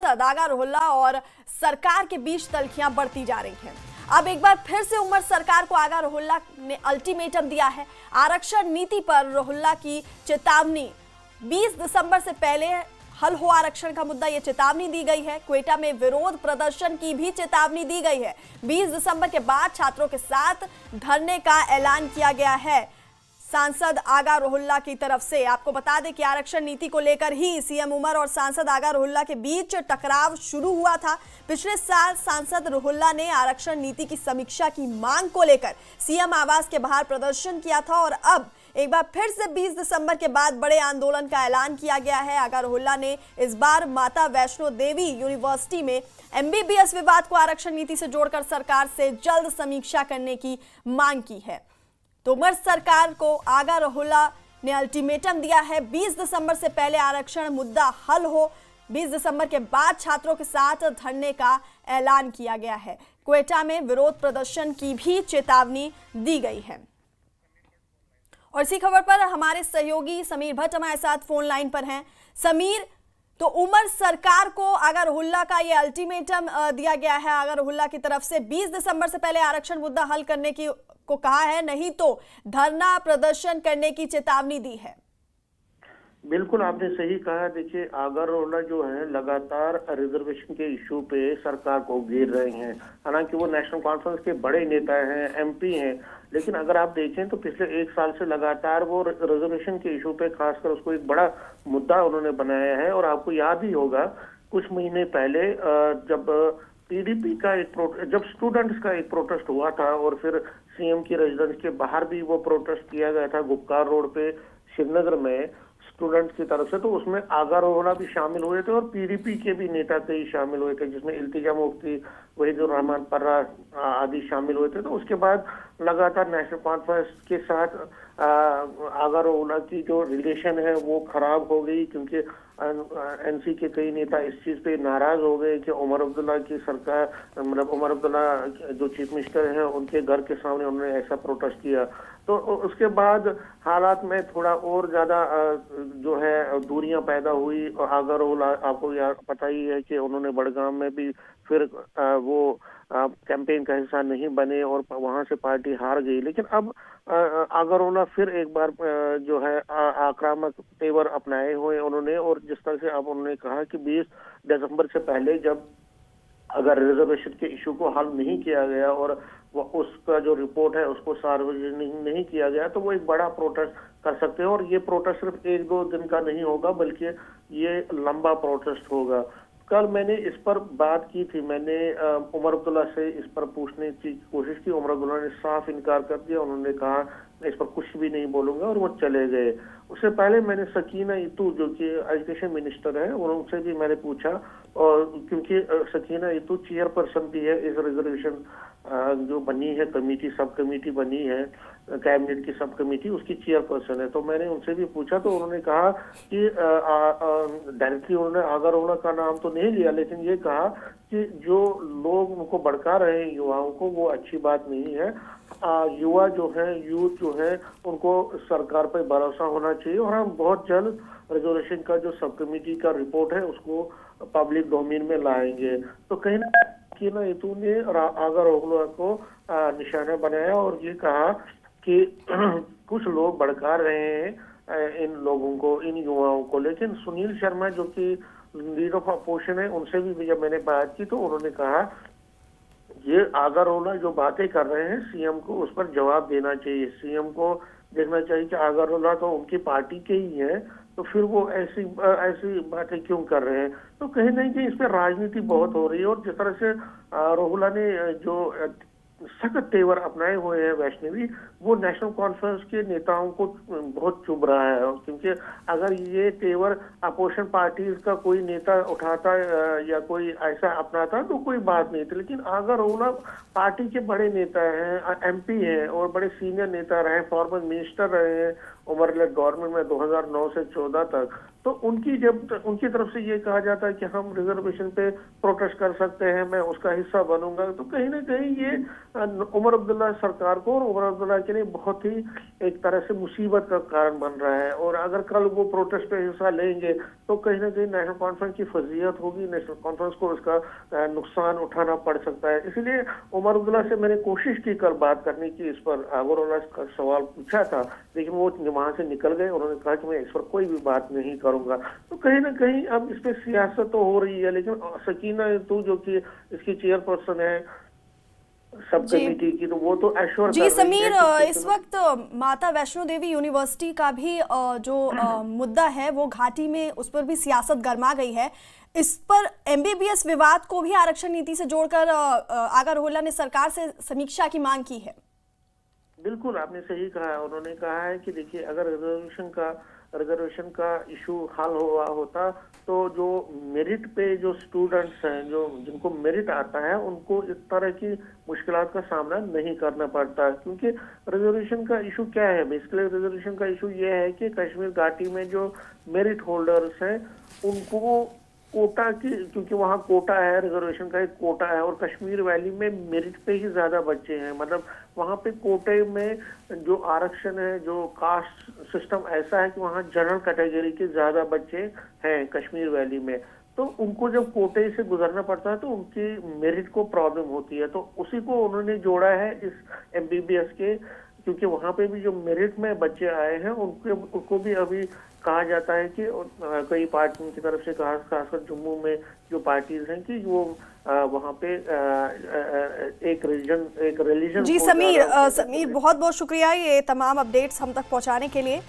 सांसद आगा रोहिल्ला और सरकार के बीच तल्खियां बढ़ती जा रही हैं। अब एक बार फिर से उमर सरकार को आगा रोहिल्ला ने अल्टीमेटम दिया है। आरक्षण नीति पर रोहिल्ला की चेतावनी, 20 दिसंबर से पहले हल हो आरक्षण का मुद्दा, ये चेतावनी दी गई है। क्वेटा में विरोध प्रदर्शन की भी चेतावनी दी गई है। 20 दिसंबर के बाद छात्रों के साथ धरने का ऐलान किया गया है सांसद आगा रोहिल्ला की तरफ से। आपको बता दें कि आरक्षण नीति को लेकर ही सीएम उमर और सांसद आगा रोहिल्ला के बीच टकराव शुरू हुआ था। पिछले साल सांसद रोहिल्ला ने आरक्षण नीति की समीक्षा की मांग को लेकर सीएम आवास के बाहर प्रदर्शन किया था और अब एक बार फिर से 20 दिसंबर के बाद बड़े आंदोलन का ऐलान किया गया है। आगा रोहिल्ला ने इस बार माता वैष्णो देवी यूनिवर्सिटी में एमबीबीएस विवाद को आरक्षण नीति से जोड़कर सरकार से जल्द समीक्षा करने की मांग की है। तो उमर सरकार को आगा रोहिल्ला ने अल्टीमेटम दिया है, 20 दिसंबर से पहले आरक्षण मुद्दा हल हो। 20 दिसंबर के बाद छात्रों के साथ धरने का ऐलान किया गया है। क्वेटा में विरोध प्रदर्शन की भी चेतावनी दी गई है। और इसी खबर पर हमारे सहयोगी समीर भट्ट हमारे साथ फोन लाइन पर हैं। समीर, तो उमर सरकार को आगा रोहिल्ला का ये अल्टीमेटम दिया गया है आगा रोहिल्ला की तरफ से, 20 दिसंबर से पहले आरक्षण मुद्दा हल करने की को कहा है, नहीं तो धरना प्रदर्शन करने की चेतावनी दी है। बिल्कुल आपने सही कहा। देखिए, आगा रोहिल्ला जो है लगातार रिजर्वेशन के इशू पे सरकार को घेर रहे हैं। हालांकि वो नेशनल कॉन्फ्रेंस के बड़े नेता हैं, एमपी हैं, लेकिन अगर आप देखें तो पिछले 1 साल से लगातार वो रिजर्वेशन के इशू पे खासकर उसको एक बड़ा मुद्दा उन्होंने बनाया है। और आपको याद ही होगा कुछ महीने पहले जब पीडीपी का जब स्टूडेंट्स का एक प्रोटेस्ट हुआ था और फिर सीएम की रेजिडेंस के बाहर भी वो प्रोटेस्ट किया गया था गुपकार रोड पे श्रीनगर में स्टूडेंट्स की तरफ से, तो उसमें आगा रोहिल्ला भी शामिल हुए थे और पीडीपी के भी नेता कई शामिल हुए थे, जिसमें इल्तिजा मुफ्ती, वहीदुर रहमान पर्रा आदि शामिल हुए थे। तो उसके बाद लगातार नेशनल कॉन्फ्रेंस के साथ आगा रोहिल्ला की जो रिलेशन है वो खराब हो गई, क्योंकि एनसी के कई नेता इस चीज पे नाराज हो गए कि उमर अब्दुल्ला की सरकार, मतलब उमर अब्दुल्ला जो चीफ मिनिस्टर हैं उनके घर के सामने उन्होंने ऐसा प्रोटेस्ट किया। तो उसके बाद हालात में थोड़ा और ज्यादा जो है दूरियां पैदा हुई। और आगा रोहिल्ला आपको यार पता ही है कि उन्होंने बड़गाम में भी फिर वो कैंपेन का हिस्सा नहीं बने और वहां से पार्टी हार गई। लेकिन अब आगा रोहिल्ला फिर एक बार जो है आक्रामक तेवर अपनाए हुए उन्होंने, और जिस तरह से अब उन्होंने कहा कि 20 दिसंबर से पहले जब अगर रिजर्वेशन के इशू को हल नहीं किया गया और वो उसका जो रिपोर्ट है उसको सार्वजनिक नहीं किया गया तो वो एक बड़ा प्रोटेस्ट कर सकते हैं। और ये प्रोटेस्ट सिर्फ 1-2 दिन का नहीं होगा, बल्कि ये लंबा प्रोटेस्ट होगा। कल मैंने इस पर बात की थी, मैंने उमर अब्दुल्ला से इस पर पूछने की कोशिश की। उमर अब्दुल्ला ने साफ इनकार कर दिया। उन्होंने कहा मैं इस पर कुछ भी नहीं बोलूंगा और वो चले गए। उससे पहले मैंने सकीना इतू जो कि एजुकेशन मिनिस्टर है उनसे भी मैंने पूछा, और क्योंकि सकीना इतू चेयरपर्सन भी है इस रिजर्वेशन जो बनी है कमेटी, सब कमेटी बनी है कैबिनेट की सब कमेटी, उसकी चेयरपर्सन है। तो मैंने उनसे भी पूछा तो उन्होंने कहा कि डायरेक्टली उन्होंने आगा रोहिल्ला का नाम तो नहीं लिया, लेकिन ये कहा कि जो लोग उनको भड़का रहे हैं युवाओं को वो अच्छी बात नहीं है। युवा जो है, यूथ जो है, उनको सरकार पर भरोसा होना चाहिए और हम बहुत जल्द रिजर्वेशन का जो सब कमेटी का रिपोर्ट है उसको पब्लिक डोमेन में लाएंगे। तो कहीं ना सकीना इतू ने आगा रोहिल्ला को निशाना बनाया और ये कहा कि कुछ लोग भड़का रहे हैं इन लोगों को, इन युवाओं को। लेकिन सुनील शर्मा जो कि लीडर ऑफ अपोजिशन है, उनसे भी जब मैंने बात की तो उन्होंने कहा ये आगा रोहिल्ला जो बातें कर रहे हैं सीएम को उस पर जवाब देना चाहिए। सीएम को देखना चाहिए कि आगा रोहिल्ला तो उनकी पार्टी के ही है, तो फिर वो ऐसी बातें क्यों कर रहे हैं। तो कहीं ना कहीं इस पर राजनीति बहुत हो रही है। और जिस तरह से रोहिल्ला ने जो सख्त तेवर अपनाए हुए हैं वैष्णवी, वो नेशनल कॉन्फ्रेंस के नेताओं को बहुत चुभ रहा है। क्योंकि अगर ये तेवर अपोजिशन पार्टीज का कोई नेता उठाता या कोई ऐसा अपनाता तो कोई बात नहीं थी, लेकिन आगा रोहिल्ला पार्टी के बड़े नेता हैं, एमपी हैं और बड़े सीनियर नेता रहे, फॉर्मर मिनिस्टर रहे हैं उमर लेड गवर्नमेंट में 2009 से 14 तक। तो उनकी तरफ से ये कहा जाता है कि हम रिजर्वेशन पे प्रोटेस्ट कर सकते हैं, मैं उसका हिस्सा बनूंगा, तो कहीं ना कहीं ये उमर अब्दुल्ला सरकार को और उमर अब्दुल्ला के लिए बहुत ही एक तरह से मुसीबत का कारण बन रहा है। और अगर कल वो प्रोटेस्ट पे हिस्सा लेंगे तो कहीं ना कहीं नेशनल कॉन्फ्रेंस की फजीयत होगी, नेशनल कॉन्फ्रेंस को उसका नुकसान उठाना पड़ सकता है। इसलिए उमर अब्दुल्ला से मैंने कोशिश की कल बात करने की, इस पर अगर का सवाल पूछा था, लेकिन वो वहां से निकल गए। उन्होंने कहा कि मैं इस पर कोई भी बात नहीं करूंगा। तो कहीं ना कहीं अब इस पे सियासत तो हो रही है, लेकिन सकीना तो जो कि इसकी चेयरपर्सन है सब कमेटी की, तो वो तो एश्योर जी समीर, इस वक्त माता वैष्णो देवी यूनिवर्सिटी का भी जो मुद्दा है वो घाटी में, उस पर भी सियासत गर्मा गई है। इस पर एमबीबीएस विवाद को भी आरक्षण नीति से जोड़कर आगा रोहिल्ला ने सरकार से समीक्षा की मांग की है। बिल्कुल आपने सही कहा। उन्होंने कहा है कि देखिए, अगर रिजर्वेशन का इशू हल हुआ होता तो जो मेरिट पे जो स्टूडेंट्स हैं, जो जिनको मेरिट आता है, उनको इस तरह की मुश्किलात का सामना नहीं करना पड़ता। क्योंकि रिजर्वेशन का इशू क्या है, बेसिकली रिजर्वेशन का इशू ये है कि कश्मीर घाटी में जो मेरिट होल्डर्स हैं उनको कोटा की, क्योंकि वहाँ कोटा है, रिजर्वेशन का एक कोटा है, और कश्मीर वैली में मेरिट पे ही ज्यादा बच्चे हैं। मतलब वहाँ पे कोटे में जो आरक्षण है, जो कास्ट सिस्टम ऐसा है कि वहाँ जनरल कैटेगरी के ज्यादा बच्चे हैं कश्मीर वैली में। तो उनको जब कोटे से गुजरना पड़ता है तो उनकी मेरिट को प्रॉब्लम होती है। तो उसी को उन्होंने जोड़ा है इस एमबीबीएस के, क्योंकि वहाँ पे भी जो मेरिट में बच्चे आए हैं उनको भी अभी कहा जाता है कि कई पार्टियों की तरफ से, खासकर जम्मू में जो पार्टीज हैं, कि वो वहाँ पे एक रिलीजन। जी समीर बहुत बहुत शुक्रिया ये तमाम अपडेट्स हम तक पहुँचाने के लिए।